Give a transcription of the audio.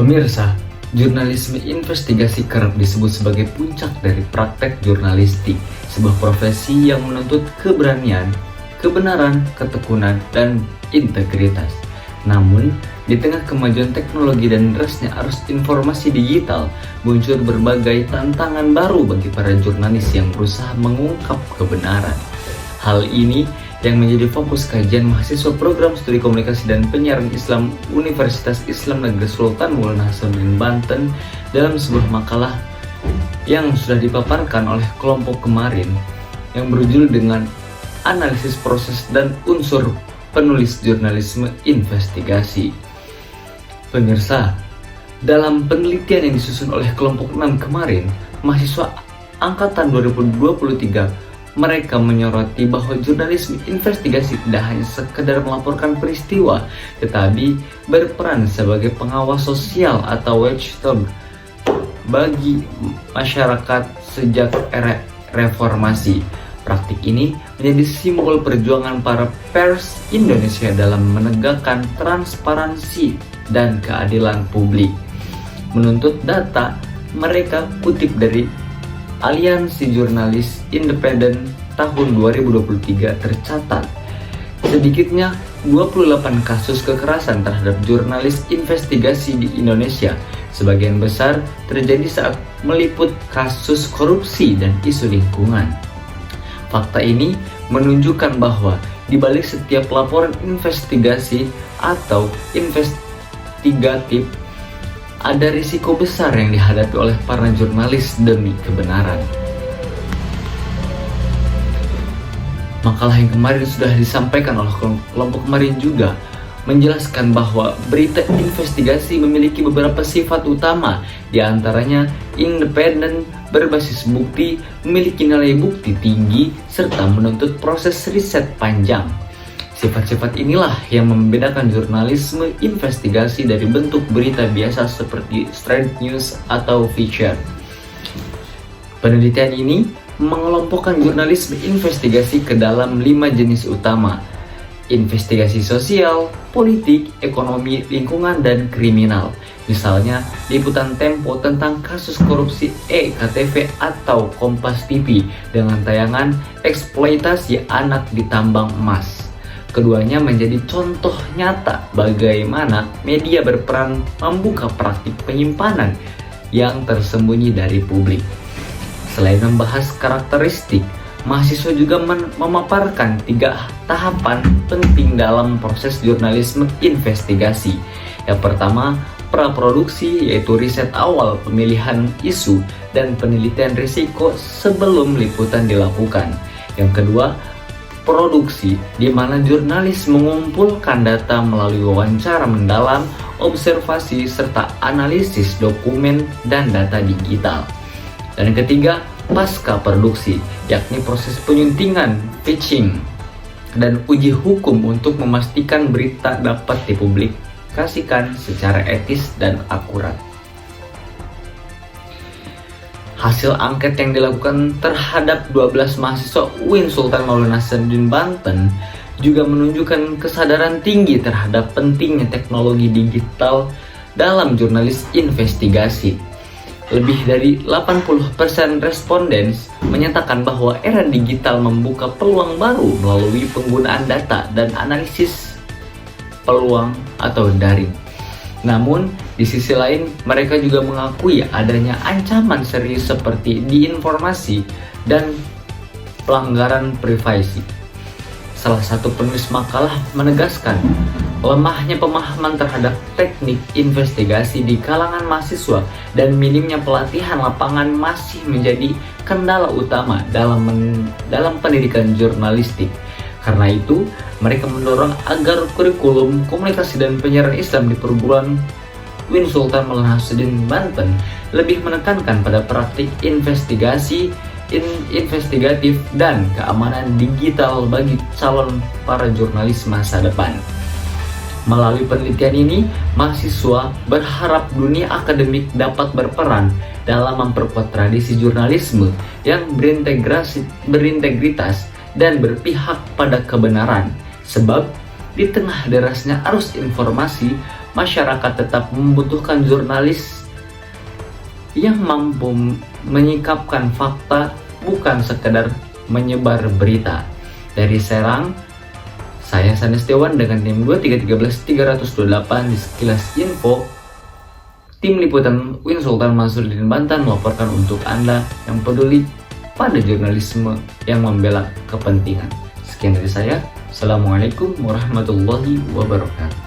Pemirsa, jurnalisme investigasi kerap disebut sebagai puncak dari praktek jurnalistik, sebuah profesi yang menuntut keberanian, kebenaran, ketekunan, dan integritas. Namun, di tengah kemajuan teknologi dan derasnya arus informasi digital, muncul berbagai tantangan baru bagi para jurnalis yang berusaha mengungkap kebenaran. Hal ini yang menjadi fokus kajian mahasiswa program studi komunikasi dan penyiaran Islam Universitas Islam Negeri Sultan Maulana Hasanuddin Banten dalam sebuah makalah yang sudah dipaparkan oleh kelompok kemarin yang berjudul dengan analisis proses dan unsur penulis jurnalisme investigasi. Pemirsa, dalam penelitian yang disusun oleh kelompok 6 kemarin, mahasiswa angkatan 2023 mereka menyoroti bahwa jurnalisme investigasi tidak hanya sekedar melaporkan peristiwa, tetapi berperan sebagai pengawas sosial atau watchdog bagi masyarakat sejak era reformasi. Praktik ini menjadi simbol perjuangan para pers Indonesia dalam menegakkan transparansi dan keadilan publik. Menuntut data, mereka kutip dari Aliansi Jurnalis Independen tahun 2023 tercatat sedikitnya 28 kasus kekerasan terhadap jurnalis investigasi di Indonesia. Sebagian besar terjadi saat meliput kasus korupsi dan isu lingkungan. Fakta ini menunjukkan bahwa di balik setiap laporan investigasi atau investigatif ada risiko besar yang dihadapi oleh para jurnalis demi kebenaran. Makalah yang kemarin sudah disampaikan oleh kelompok kemarin juga menjelaskan bahwa berita investigasi memiliki beberapa sifat utama, di antaranya independen, berbasis bukti, memiliki nilai bukti tinggi, serta menuntut proses riset panjang. Sifat-sifat inilah yang membedakan jurnalisme investigasi dari bentuk berita biasa seperti straight news atau feature. Penelitian ini mengelompokkan jurnalisme investigasi ke dalam 5 jenis utama: investigasi sosial, politik, ekonomi, lingkungan, dan kriminal. Misalnya, liputan Tempo tentang kasus korupsi EKTV atau Kompas TV dengan tayangan eksploitasi anak di tambang emas. Keduanya menjadi contoh nyata bagaimana media berperan membuka praktik penyimpanan yang tersembunyi dari publik. Selain membahas karakteristik, mahasiswa juga memaparkan 3 tahapan penting dalam proses jurnalisme investigasi. Yang pertama, praproduksi, yaitu riset awal, pemilihan isu, dan penelitian risiko sebelum liputan dilakukan. Yang kedua, produksi, di mana jurnalis mengumpulkan data melalui wawancara mendalam, observasi, serta analisis dokumen dan data digital. Dan ketiga, pasca produksi, yakni proses penyuntingan, pitching, dan uji hukum untuk memastikan berita dapat dipublikasikan secara etis dan akurat. Hasil angket yang dilakukan terhadap 12 mahasiswa UIN Sultan Maulana Hasanuddin Banten juga menunjukkan kesadaran tinggi terhadap pentingnya teknologi digital dalam jurnalis investigasi. Lebih dari 80% responden menyatakan bahwa era digital membuka peluang baru melalui penggunaan data dan analisis peluang atau daring. Namun, di sisi lain, mereka juga mengakui adanya ancaman serius seperti disinformasi dan pelanggaran privasi. Salah satu penulis makalah menegaskan lemahnya pemahaman terhadap teknik investigasi di kalangan mahasiswa dan minimnya pelatihan lapangan masih menjadi kendala utama dalam pendidikan jurnalistik. Karena itu, mereka mendorong agar kurikulum komunikasi dan penyiaran Islam di perguruan UIN Sultan Maulana Hasanuddin Banten lebih menekankan pada praktik investigatif dan keamanan digital bagi calon para jurnalis masa depan. Melalui penelitian ini, mahasiswa berharap dunia akademik dapat berperan dalam memperkuat tradisi jurnalisme yang berintegritas dan berpihak pada kebenaran. Sebab di tengah derasnya arus informasi, masyarakat tetap membutuhkan jurnalis yang mampu menyikapkan fakta, bukan sekedar menyebar berita. Dari Serang, saya Sandy Setiawan dengan tim 2313328 di Sekilas Info. Tim liputan Win Sultan Mansuruddin Banten melaporkan untuk Anda yang peduli pada jurnalisme yang membela kepentingan. Sekian dari saya. Assalamualaikum warahmatullahi wabarakatuh.